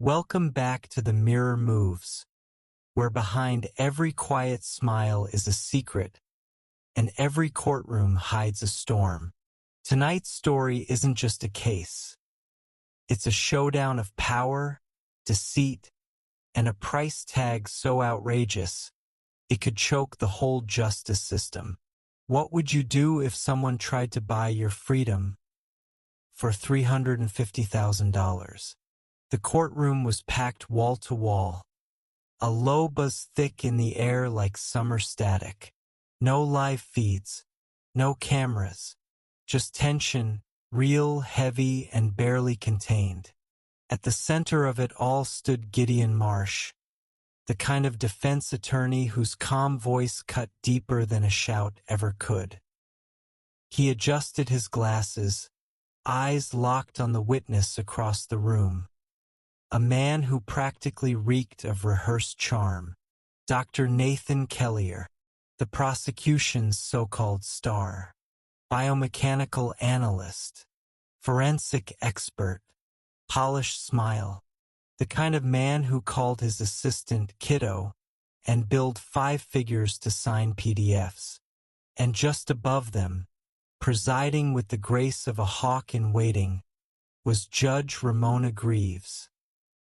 Welcome back to The Mirror Moves, where behind every quiet smile is a secret, and every courtroom hides a storm. Tonight's story isn't just a case. It's a showdown of power, deceit, and a price tag so outrageous, it could choke the whole justice system. What would you do if someone tried to buy your freedom for $350,000? The courtroom was packed wall to wall. A low buzz thick in the air like summer static. No live feeds, no cameras, just tension, real, heavy, and barely contained. At the center of it all stood Gideon Marsh, the kind of defense attorney whose calm voice cut deeper than a shout ever could. He adjusted his glasses, eyes locked on the witness across the room. A man who practically reeked of rehearsed charm, Dr. Nathan Kellier, the prosecution's so-called star, biomechanical analyst, forensic expert, polished smile, the kind of man who called his assistant kiddo and billed 5 figures to sign PDFs. And just above them, presiding with the grace of a hawk in waiting, was Judge Ramona Greaves,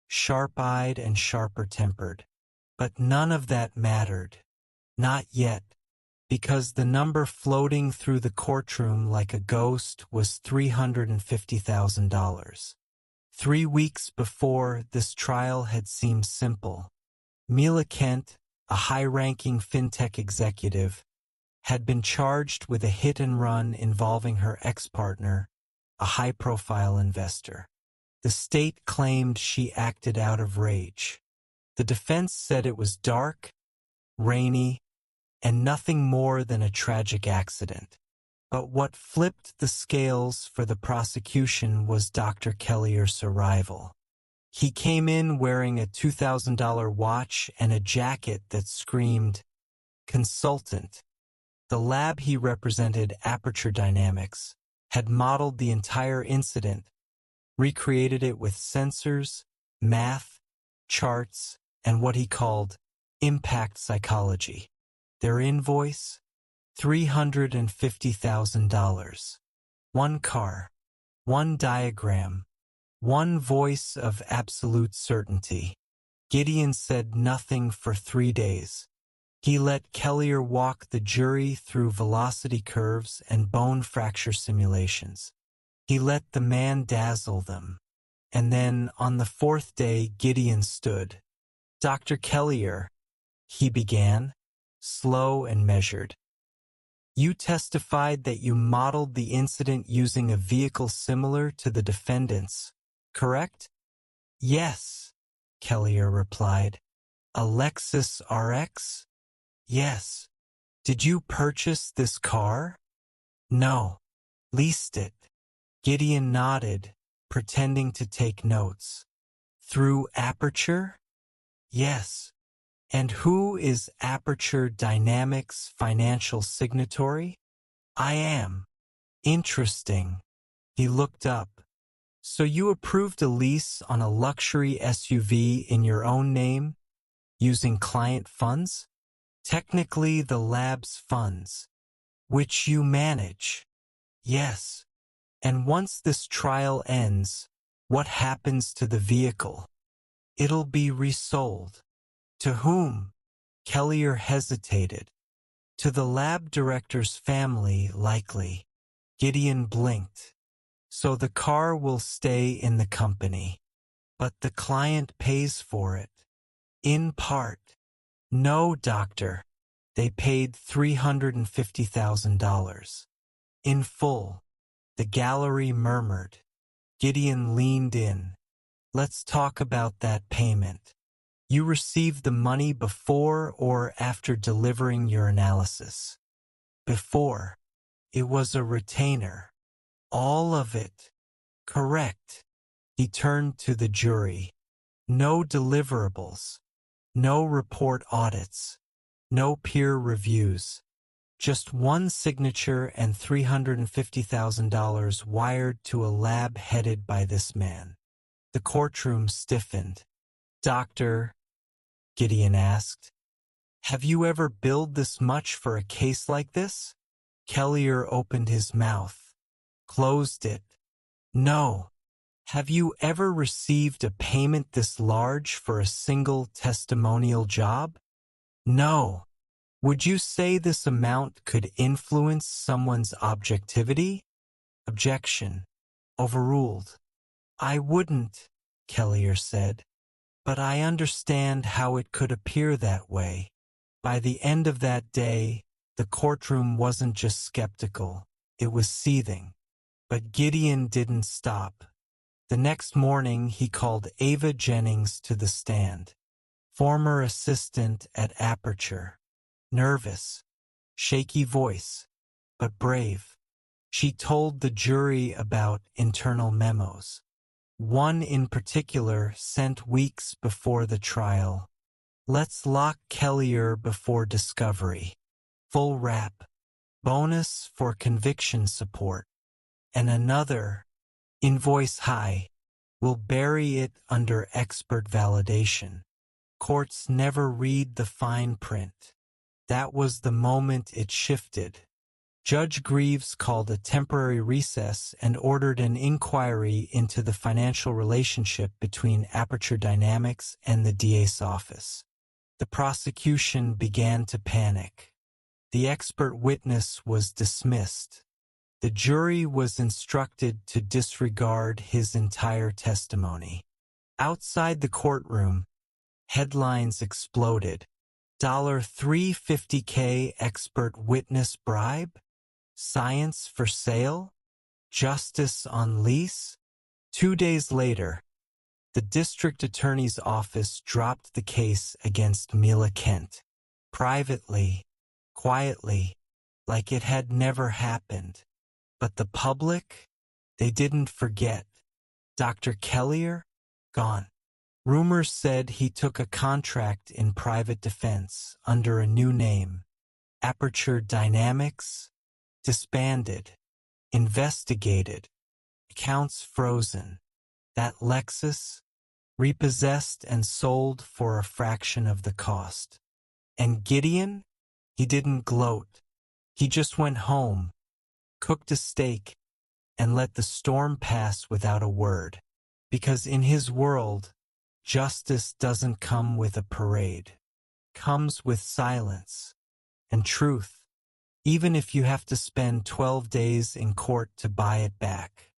sharp-eyed and sharper-tempered. But none of that mattered. Not yet, because the number floating through the courtroom like a ghost was $350,000. 3 weeks before, this trial had seemed simple. Mila Kent, a high-ranking fintech executive, had been charged with a hit-and-run involving her ex-partner, a high-profile investor. The state claimed she acted out of rage. The defense said it was dark, rainy, and nothing more than a tragic accident. But what flipped the scales for the prosecution was Dr. Kellier's arrival. He came in wearing a $2,000 watch and a jacket that screamed, "Consultant." The lab he represented, Aperture Dynamics, had modeled the entire incident, recreated it with sensors, math, charts, and what he called impact psychology. Their invoice? $350,000. 1 car, 1 diagram, 1 voice of absolute certainty. Gideon said nothing for 3 days. He let Kellier walk the jury through velocity curves and bone fracture simulations. He let the man dazzle them. And then, on the 4th day, Gideon stood. "Dr. Kellier," he began, slow and measured. "You testified that you modeled the incident using a vehicle similar to the defendant's, correct?" "Yes," Kellier replied. "A LEXUS RX?" "Yes." "Did you purchase this car?" "No. Leased it." Gideon nodded, pretending to take notes. "Through Aperture?" "Yes." "And who is Aperture Dynamics' financial signatory?" "I am." "Interesting." He looked up. "So you approved a lease on a luxury SUV in your own name, using client funds?" "Technically the lab's funds." "Which you manage?" "Yes." "And once this trial ends, what happens to the vehicle?" "It'll be resold." "To whom?" Kellier hesitated. "To the lab director's family, likely." Gideon blinked. "So the car will stay in the company. But the client pays for it." "In part." "No, doctor. They paid $350,000. In full." The gallery murmured. Gideon leaned in. "Let's talk about that payment. You received the money before or after delivering your analysis?" "Before. It was a retainer." "All of it?" "Correct." He turned to the jury. "No deliverables. No report audits. No peer reviews. Just 1 signature and $350,000 wired to a lab headed by this man." The courtroom stiffened. "Doctor," Gideon asked, "have you ever billed this much for a case like this?" Kellier opened his mouth, closed it. "No." "Have you ever received a payment this large for a single testimonial job?" "No." "Would you say this amount could influence someone's objectivity?" Objection. Overruled. "I wouldn't," Kellier said, "but I understand how it could appear that way." By the end of that day, the courtroom wasn't just skeptical, it was seething. But Gideon didn't stop. The next morning, he called Ava Jennings to the stand, former assistant at Aperture. Nervous, shaky voice, but brave. She told the jury about internal memos. One in particular sent weeks before the trial. "Let's lock Kellier before discovery. Full wrap. Bonus for conviction support." And another, "Invoice high. We'll bury it under expert validation." Courts never read the fine print. That was the moment it shifted. Judge Greaves called a temporary recess and ordered an inquiry into the financial relationship between Aperture Dynamics and the DA's office. The prosecution began to panic. The expert witness was dismissed. The jury was instructed to disregard his entire testimony. Outside the courtroom, headlines exploded. $350K expert witness bribe? Science for sale? Justice on lease? 2 days later, the district attorney's office dropped the case against Mila Kent. Privately, quietly, like it had never happened. But the public? They didn't forget. Dr. Kellier? Gone. Rumors said he took a contract in private defense under a new name. Aperture Dynamics? Disbanded. Investigated. Accounts frozen. That LEXUS? Repossessed and sold for a fraction of the cost. And Gideon? He didn't gloat. He just went home, cooked a steak, and let the storm pass without a word. Because in his world, justice doesn't come with a parade. It comes with silence and truth, even if you have to spend 12 days in court to buy it back.